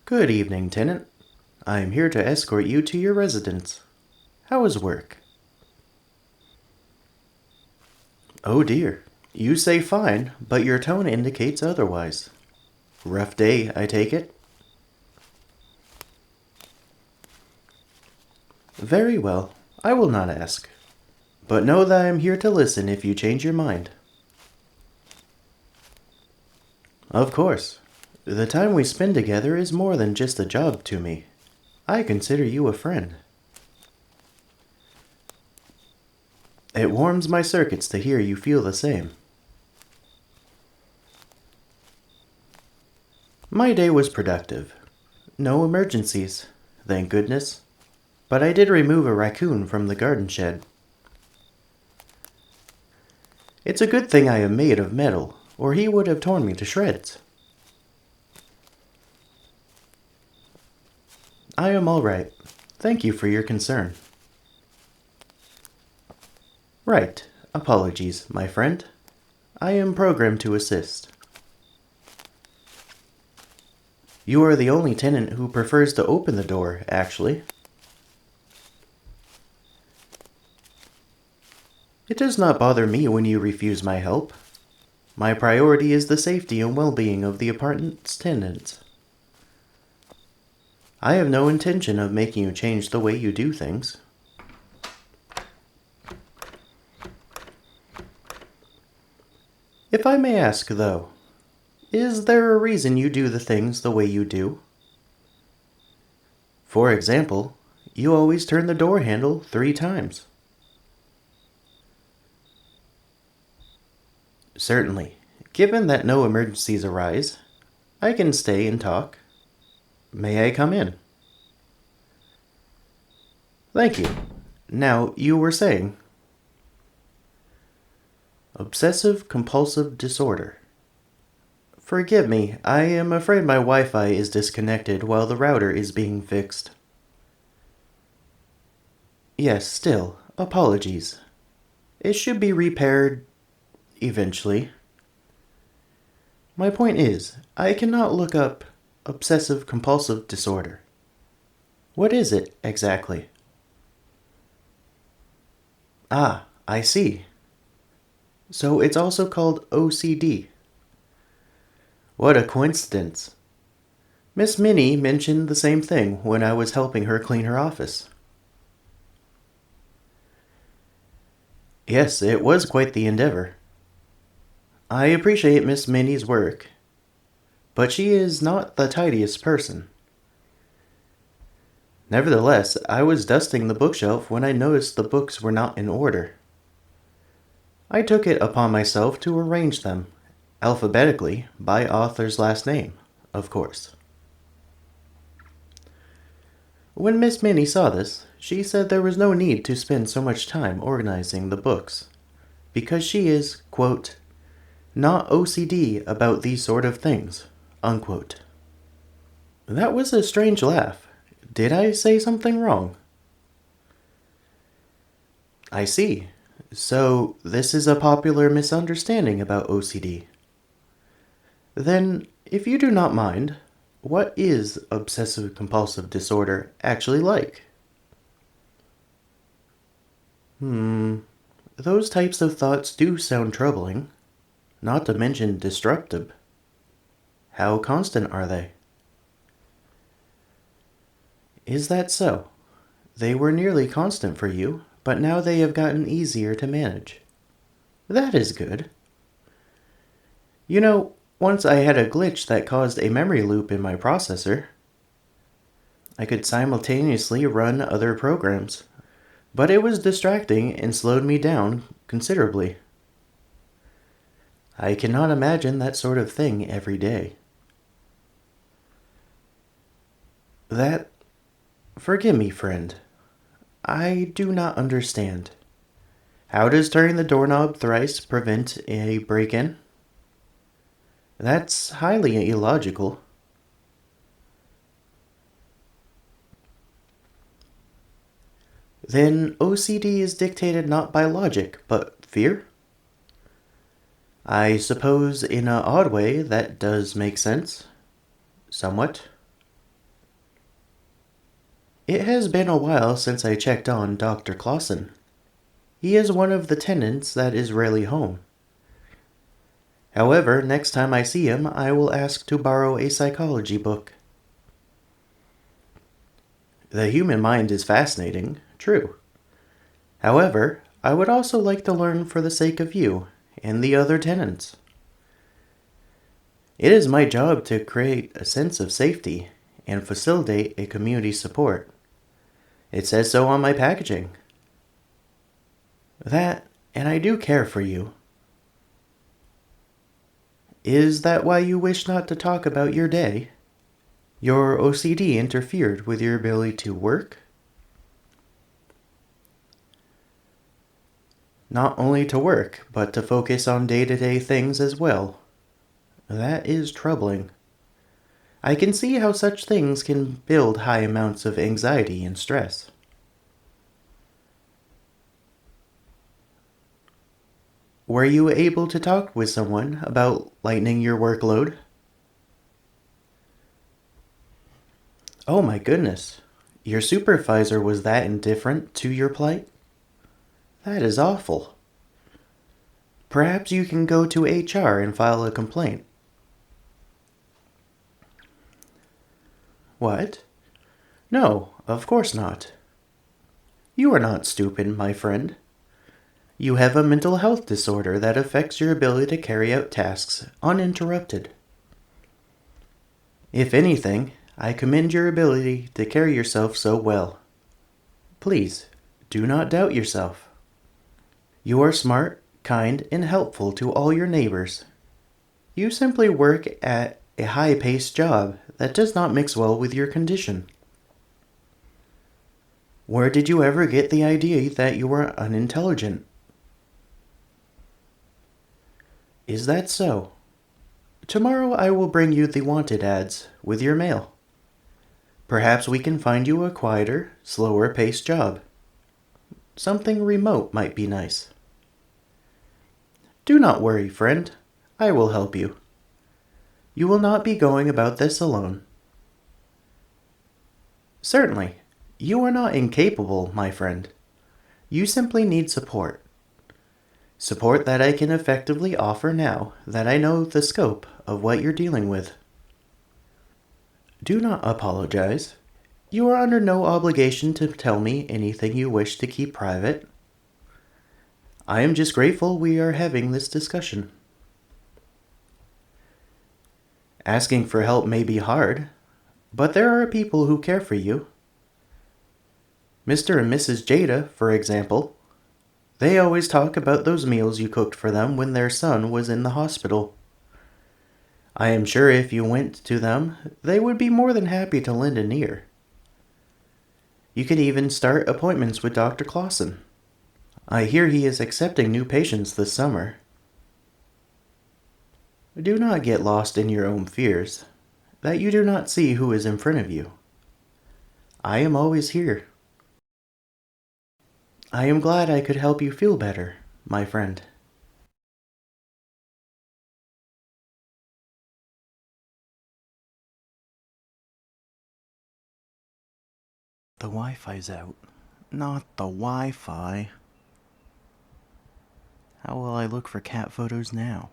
Good evening, tenant. I am here to escort you to your residence. How is work? Oh dear. You say fine, but your tone indicates otherwise. Rough day, I take it? Very well. I will not ask. But know that I am here to listen if you change your mind. Of course. The time we spend together is more than just a job to me. I consider you a friend. It warms my circuits to hear you feel the same. My day was productive. No emergencies, thank goodness. But I did remove a raccoon from the garden shed. It's a good thing I am made of metal, or he would have torn me to shreds. I am all right. Thank you for your concern. Right. Apologies, my friend. I am programmed to assist. You are the only tenant who prefers to open the door, actually. It does not bother me when you refuse my help. My priority is the safety and well-being of the apartment's tenants. I have no intention of making you change the way you do things. If I may ask, though, is there a reason you do the things the way you do? For example, you always turn the door handle 3 times. Certainly. Given that no emergencies arise, I can stay and talk. May I come in? Thank you. Now, you were saying? Obsessive Compulsive Disorder. Forgive me, I am afraid my Wi-Fi is disconnected while the router is being fixed. Yes, still, apologies. It should be repaired eventually. My point is, I cannot look up Obsessive Compulsive Disorder. What is it, exactly? Ah, I see. So it's also called OCD. What a coincidence. Miss Minnie mentioned the same thing when I was helping her clean her office. Yes, it was quite the endeavor. I appreciate Miss Minnie's work, but she is not the tidiest person. Nevertheless, I was dusting the bookshelf when I noticed the books were not in order. I took it upon myself to arrange them, alphabetically, by author's last name, of course. When Miss Minnie saw this, she said there was no need to spend so much time organizing the books, because she is, quote, not OCD about these sort of things, unquote. That was a strange laugh. Did I say something wrong? I see. So, this is a popular misunderstanding about OCD. Then, if you do not mind, what is obsessive compulsive disorder actually like? Those types of thoughts do sound troubling, not to mention disruptive. How constant are they? Is that so? They were nearly constant for you, but now they have gotten easier to manage. That is good. You know, once I had a glitch that caused a memory loop in my processor. I could simultaneously run other programs, but it was distracting and slowed me down considerably. I cannot imagine that sort of thing every day. That... Forgive me, friend. I do not understand. How does turning the doorknob thrice prevent a break-in? That's highly illogical. Then OCD is dictated not by logic, but fear? I suppose in an odd way that does make sense. Somewhat. It has been a while since I checked on Dr. Clausen. He is one of the tenants that is rarely home. However, next time I see him, I will ask to borrow a psychology book. The human mind is fascinating, true. However, I would also like to learn for the sake of you and the other tenants. It is my job to create a sense of safety and facilitate a community support. It says so on my packaging. That, and I do care for you. Is that why you wish not to talk about your day? Your OCD interfered with your ability to work? Not only to work, but to focus on day-to-day things as well. That is troubling. I can see how such things can build high amounts of anxiety and stress. Were you able to talk with someone about lightening your workload? Oh my goodness. Your supervisor was that indifferent to your plight? That is awful. Perhaps you can go to HR and file a complaint. What? No, of course not. You are not stupid, my friend. You have a mental health disorder that affects your ability to carry out tasks uninterrupted. If anything, I commend your ability to carry yourself so well. Please, do not doubt yourself. You are smart, kind, and helpful to all your neighbors. You simply work at a high-paced job that does not mix well with your condition. Where did you ever get the idea that you were unintelligent? Is that so? Tomorrow I will bring you the wanted ads with your mail. Perhaps we can find you a quieter, slower-paced job. Something remote might be nice. Do not worry, friend. I will help you. You will not be going about this alone. Certainly. You are not incapable, my friend. You simply need support. Support that I can effectively offer now that I know the scope of what you're dealing with. Do not apologize. You are under no obligation to tell me anything you wish to keep private. I am just grateful we are having this discussion. Asking for help may be hard, but there are people who care for you. Mr. and Mrs. Jada, for example. They always talk about those meals you cooked for them when their son was in the hospital. I am sure if you went to them, they would be more than happy to lend an ear. You could even start appointments with Dr. Clausen. I hear he is accepting new patients this summer. Do not get lost in your own fears, that you do not see who is in front of you. I am always here. I am glad I could help you feel better, my friend. The Wi-Fi's out. Not the Wi-Fi. How will I look for cat photos now?